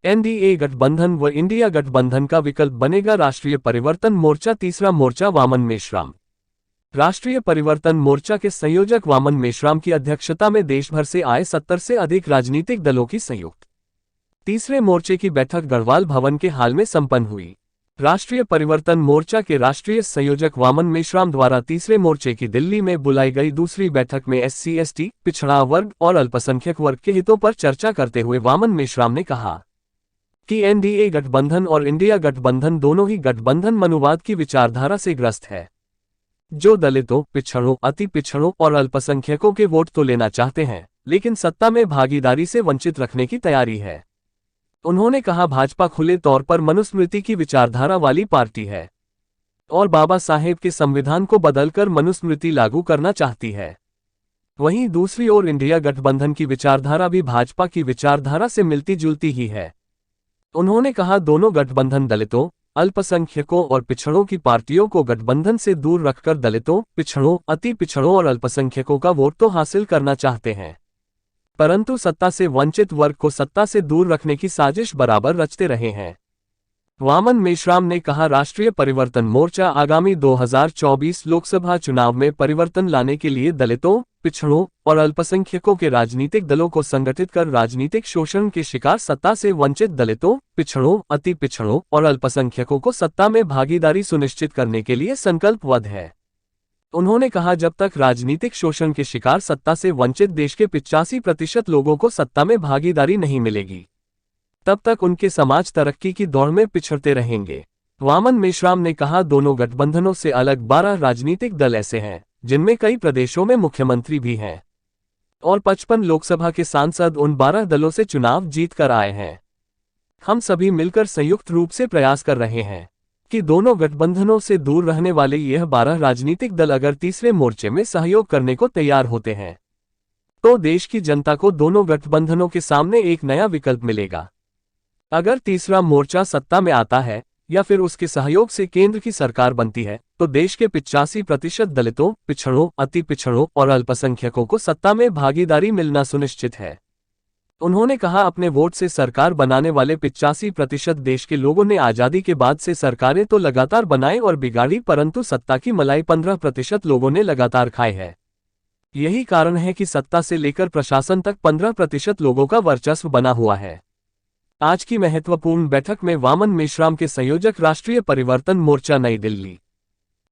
NDA गठबंधन व India गठबंधन का विकल्प बनेगा राष्ट्रीय परिवर्तन मोर्चा। तीसरा मोर्चा वामन मेश्राम। राष्ट्रीय परिवर्तन मोर्चा के संयोजक वामन मेश्राम की अध्यक्षता में देश भर से आए 70 से अधिक राजनीतिक दलों की संयुक्त तीसरे मोर्चे की बैठक गढ़वाल भवन के हाल में संपन्न हुई। राष्ट्रीय परिवर्तन मोर्चा के राष्ट्रीय संयोजक वामन मेश्राम द्वारा तीसरे मोर्चे की दिल्ली में बुलाई गई दूसरी बैठक में एससी, एसटी, पिछड़ा वर्ग और अल्पसंख्यक वर्ग के हितों पर चर्चा करते हुए वामन मेश्राम ने कहा कि एनडीए गठबंधन और इंडिया गठबंधन दोनों ही गठबंधन मनुवाद की विचारधारा से ग्रस्त है, जो दलितों, पिछड़ों, अति पिछड़ों और अल्पसंख्यकों के वोट तो लेना चाहते हैं, लेकिन सत्ता में भागीदारी से वंचित रखने की तैयारी है। उन्होंने कहा, भाजपा खुले तौर पर मनुस्मृति की विचारधारा वाली पार्टी है और बाबा साहेब के संविधान को बदलकर मनुस्मृति लागू करना चाहती है। वहीं दूसरी ओर इंडिया गठबंधन की विचारधारा भी भाजपा की विचारधारा से मिलती जुलती ही है। उन्होंने कहा, दोनों गठबंधन दलितों, अल्पसंख्यकों और पिछड़ों की पार्टियों को गठबंधन से दूर रखकर दलितों, पिछड़ों, अति पिछड़ों और अल्पसंख्यकों का वोट तो हासिल करना चाहते हैं, परंतु सत्ता से वंचित वर्ग को सत्ता से दूर रखने की साजिश बराबर रचते रहे हैं। वामन मेश्राम ने कहा, राष्ट्रीय परिवर्तन मोर्चा आगामी 2024 लोकसभा चुनाव में परिवर्तन लाने के लिए दलितों, पिछड़ों और अल्पसंख्यकों के राजनीतिक दलों को संगठित कर राजनीतिक शोषण के शिकार सत्ता से वंचित दलितों, पिछड़ों, अति पिछड़ों और अल्पसंख्यकों को सत्ता में भागीदारी सुनिश्चित करने के लिए संकल्पबद्ध है। उन्होंने कहा, जब तक राजनीतिक शोषण के शिकार सत्ता से वंचित देश के 85% लोगों को सत्ता में भागीदारी नहीं मिलेगी, तब तक उनके समाज तरक्की की दौड़ में पिछड़ते रहेंगे। वामन मेश्राम ने कहा, दोनों गठबंधनों से अलग 12 राजनीतिक दल ऐसे हैं जिनमें कई प्रदेशों में मुख्यमंत्री भी हैं और 55 लोकसभा के सांसद उन 12 दलों से चुनाव जीत कर आए हैं। हम सभी मिलकर संयुक्त रूप से प्रयास कर रहे हैं कि दोनों गठबंधनों से दूर रहने वाले यह 12 राजनीतिक दल अगर तीसरे मोर्चे में सहयोग करने को तैयार होते हैं तो देश की जनता को दोनों गठबंधनों के सामने एक नया विकल्प मिलेगा। अगर तीसरा मोर्चा सत्ता में आता है या फिर उसके सहयोग से केंद्र की सरकार बनती है तो देश के 85% दलितों, पिछड़ों, अति पिछड़ों और अल्पसंख्यकों को सत्ता में भागीदारी मिलना सुनिश्चित है। उन्होंने कहा, अपने वोट से सरकार बनाने वाले 85% देश के लोगों ने आजादी के बाद से सरकारें तो लगातार बनाई और बिगाड़ी, परंतु सत्ता की मलाई 15% लोगों ने लगातार खाई है। यही कारण है कि सत्ता से लेकर प्रशासन तक 15% लोगों का वर्चस्व बना हुआ है। आज की महत्वपूर्ण बैठक में वामन मेश्राम के संयोजक राष्ट्रीय परिवर्तन मोर्चा नई दिल्ली,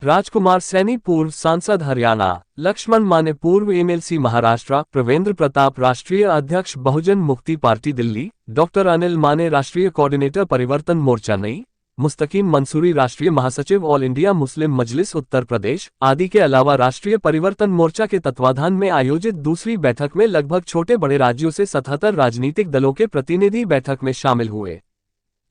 राजकुमार सैनी पूर्व सांसद हरियाणा, लक्ष्मण माने पूर्व एमएलसी महाराष्ट्र, प्रवेंद्र प्रताप राष्ट्रीय अध्यक्ष बहुजन मुक्ति पार्टी दिल्ली, डॉक्टर अनिल माने राष्ट्रीय कोऑर्डिनेटर परिवर्तन मोर्चा नई, मुस्तकीम मंसूरी राष्ट्रीय महासचिव ऑल इंडिया मुस्लिम मजलिस उत्तर प्रदेश आदि के अलावा राष्ट्रीय परिवर्तन मोर्चा के तत्वाधान में आयोजित दूसरी बैठक में लगभग छोटे बड़े राज्यों से 77 राजनीतिक दलों के प्रतिनिधि बैठक में शामिल हुए।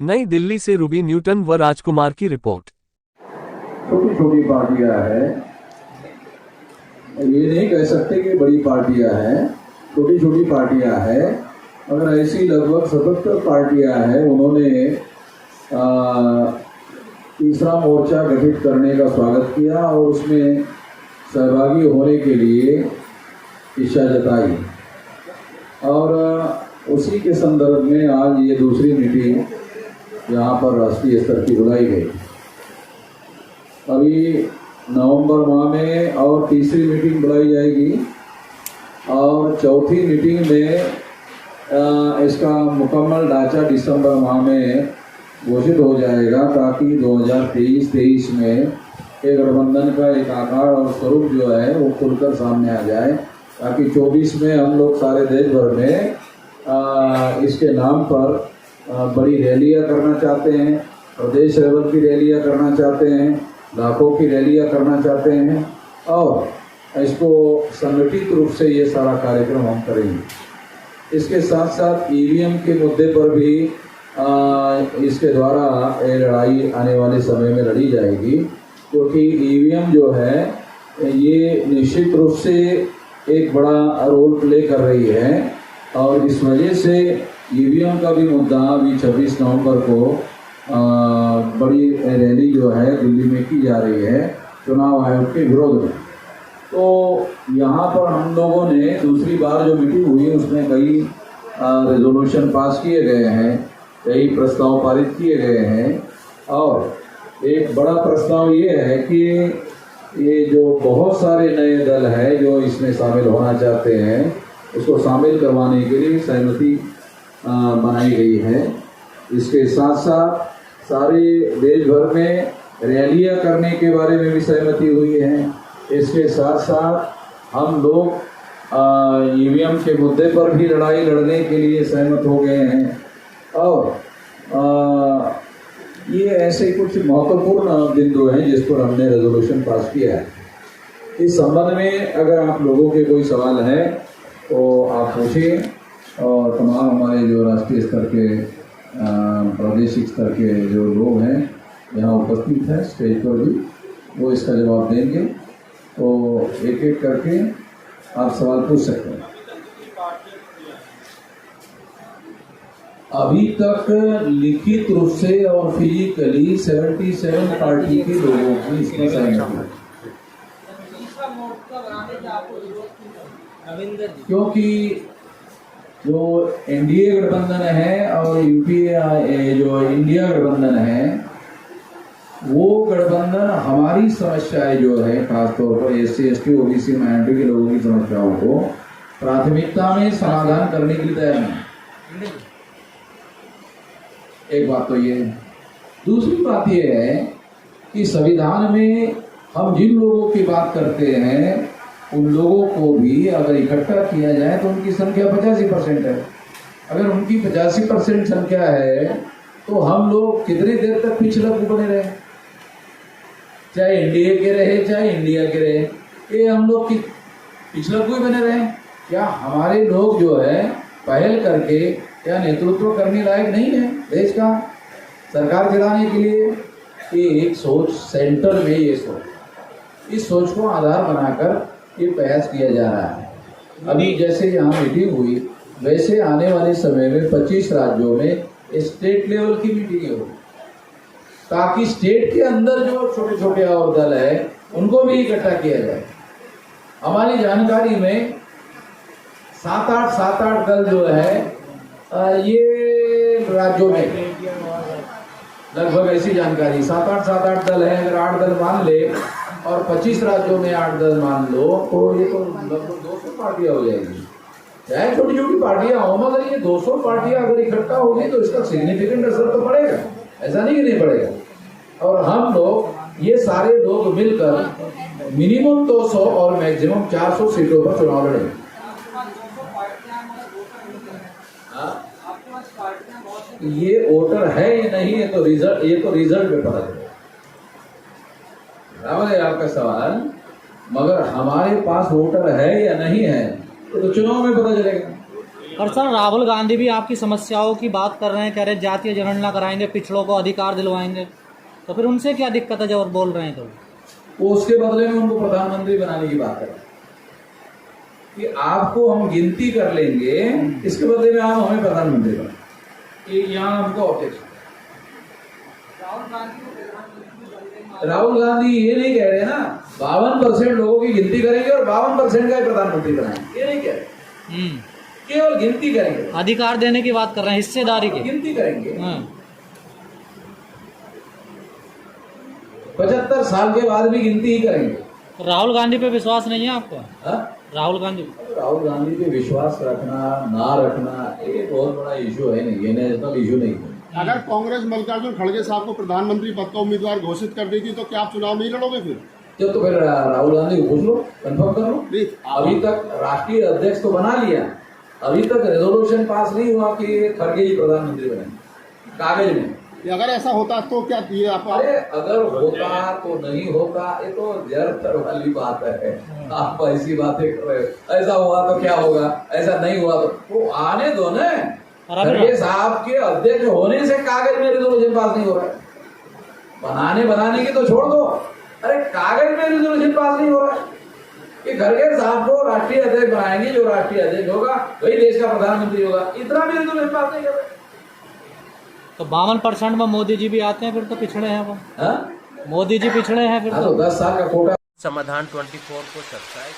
नई दिल्ली से रूबी न्यूटन व राजकुमार की रिपोर्ट। छोटी छोटी पार्टियां हैं, ये नहीं कह सकते कि बड़ी पार्टियां हैं, छोटी छोटी पार्टियां हैं। अगर ऐसी लगभग 77 पार्टियां हैं, उन्होंने तीसरा मोर्चा गठित करने का स्वागत किया और उसमें सहभागी होने के लिए इच्छा जताई और उसी के संदर्भ में आज ये दूसरी मीटिंग यहाँ पर राष्ट्रीय स्तर की बुलाई गई। अभी नवंबर माह में और तीसरी मीटिंग बुलाई जाएगी और चौथी मीटिंग में इसका मुकम्मल ढांचा दिसंबर माह में घोषित हो जाएगा, ताकि 2023 में एक गठबंधन का एक आकार और स्वरूप जो है वो खुलकर सामने आ जाए, ताकि 24 में हम लोग सारे देश भर में इसके नाम पर बड़ी रैलियां करना चाहते हैं, प्रदेश लेवल की रैलियां करना चाहते हैं, लाखों की रैलियां करना चाहते हैं और इसको संगठित रूप से ये सारा कार्यक्रम हम करेंगे। इसके साथ साथ ईवीएम के मुद्दे पर भी इसके द्वारा ये लड़ाई आने वाले समय में लड़ी जाएगी, क्योंकि ईवीएम जो है ये निश्चित रूप से एक बड़ा रोल प्ले कर रही है और इस वजह से ईवीएम का भी मुद्दा अभी 26 नवंबर को बड़ी रैली जो है दिल्ली में की जा रही है चुनाव आयोग के विरोध में। तो यहाँ पर हम लोगों ने दूसरी बार जो मीटिंग हुई उसमें कई रेजोल्यूशन पास किए गए हैं कई प्रस्ताव पारित किए गए हैं और एक बड़ा प्रस्ताव ये है कि ये जो बहुत सारे नए दल हैं जो इसमें शामिल होना चाहते हैं उसको शामिल करवाने के लिए सहमति बनाई गई है। इसके साथ साथ सारे देश भर में रैलियां करने के बारे में भी सहमति हुई है। इसके साथ साथ हम लोग ईवीएम के मुद्दे पर भी लड़ाई लड़ने के लिए सहमत हो गए हैं और ये ऐसे कुछ महत्वपूर्ण बिंदु हैं जिस पर हमने रेजोल्यूशन पास किया है। इस संबंध में अगर आप लोगों के कोई सवाल है तो आप पूछें और तमाम हमारे जो राष्ट्रीय स्तर के प्रादेशिक स्तर के जो लोग हैं यहाँ उपस्थित हैं स्टेज पर भी वो इसका जवाब देंगे। तो एक एक करके आप सवाल पूछ सकते हैं। अभी तक लिखित रूप से और फिजिकली 77 पार्टी के लोगों की इसमें सहमति है, क्योंकि जो एनडीए गठबंधन है और यूपीए जो इंडिया गठबंधन है वो गठबंधन हमारी समस्याएं जो है खासतौर पर SC ST OBC माइनॉरिटी के लोगों की समस्याओं को प्राथमिकता में समाधान करने के लिए तैयार नहीं। एक बात तो ये है। दूसरी बात ये है कि संविधान में हम जिन लोगों की बात करते हैं उन लोगों को भी अगर इकट्ठा किया जाए तो उनकी संख्या 85% है। अगर उनकी 85% संख्या है तो हम लोग कितनी देर तक पिछड़क बने रहे, चाहे एनडीए के रहे चाहे इंडिया के रहे, ये हम लोग पिछड़क भी बने रहे। क्या हमारे लोग जो है पहल करके क्या नेतृत्व करने लायक नहीं है देश का सरकार चलाने के लिए? ये एक सोच सेंटर में ये सोच, इस सोच को आधार बनाकर ये प्रयास किया जा रहा है। अभी जैसे यहाँ मीटिंग हुई वैसे आने वाले समय में 25 राज्यों में स्टेट लेवल की मीटिंग होगी ताकि स्टेट के अंदर जो छोटे छोटे और दल है उनको भी इकट्ठा किया जाए। हमारी जानकारी में 7-8 दल जो है ये राज्यों में लगभग ऐसी जानकारी 7-8 दल है। अगर 8 दल मान ले और 25 राज्यों में 8 दल मान लो तो ये तो लगभग 200 पार्टियां हो जाएगी। चाहे छोटी छोटी पार्टियां हो मगर ये 200 पार्टियां अगर इकट्ठा होगी तो इसका सिग्निफिकेंट असर तो पड़ेगा, ऐसा नहीं कि नहीं पड़ेगा। और हम लोग ये सारे लोग मिलकर मिनिमम 200 और मैक्सिमम 400 सीटों पर चुनाव लड़ेंगे। ये वोटर है या नहीं है तो रिजल्ट में पता चलेगा। रावल है आपका सवाल, मगर हमारे पास वोटर है या नहीं है तो चुनाव में पता चलेगा। और सर राहुल गांधी भी आपकी समस्याओं की बात कर रहे हैं, कह रहे जातीय जनगणना कराएंगे, पिछड़ों को अधिकार दिलवाएंगे, तो फिर उनसे क्या दिक्कत है जब और बोल रहे हैं? तो वो उसके बदले में उनको प्रधानमंत्री बनाने की बात कर रहे हैं कि आपको हम गिनती कर लेंगे, इसके बदले में आप हमें प्रधानमंत्री बनाए। यहाँ हमको ऑब्जेक्शन। राहुल गांधी ये नहीं कह रहे ना 52% लोगों की गिनती करेंगे और 52% का प्रधानमंत्री बनाएंगे, ये नहीं कह रहे। केवल गिनती करेंगे, अधिकार देने की बात कर रहे हैं, हिस्सेदारी की गिनती करेंगे। 75 साल के बाद भी गिनती ही करेंगे। राहुल गांधी पे विश्वास नहीं है आपको? राहुल गांधी पे विश्वास रखना ना रखना एक बहुत बड़ा इशू है, नहीं ये नेशनल इशू नहीं है। अगर कांग्रेस मल्लिकार्जुन खड़गे साहब को प्रधानमंत्री पद का उम्मीदवार घोषित कर देती तो क्या आप चुनाव नहीं लड़ोगे फिर? तो फिर राहुल गांधी को पूछ लो, कंफर्म कर लो। अभी तक राष्ट्रीय अध्यक्ष तो बना लिया, अभी तक रेजोल्यूशन पास नहीं हुआ कि खड़गे जी प्रधानमंत्री बने कागज में। अगर ऐसा होता तो क्या ये आप? अरे अगर होता तो नहीं होता, ये तो जर वाली बात है। आप ऐसी बातें कर रहे हो, ऐसा हुआ तो क्या होगा, ऐसा नहीं हुआ तो आने दो ना। खड़गे साहब के अध्यक्ष होने से कागज में रेजोल्यूशन पास नहीं हो रहा है, बनाने की तो छोड़ दो, अरे कागज में रेजोल्यूशन पास नहीं हो रहा है कि खड़गे साहब को राष्ट्रीय अध्यक्ष बनाएंगे, जो राष्ट्रीय अध्यक्ष होगा वही देश का प्रधानमंत्री होगा, इतना भी रेजोल्यूशन पास नहीं कर रहे। तो 52% में मोदी जी भी आते हैं, फिर तो पिछड़े हैं वो। मोदी जी पिछड़े हैं फिर तो 10 साल का कोटा। समाधान 24 को सब्सक्राइब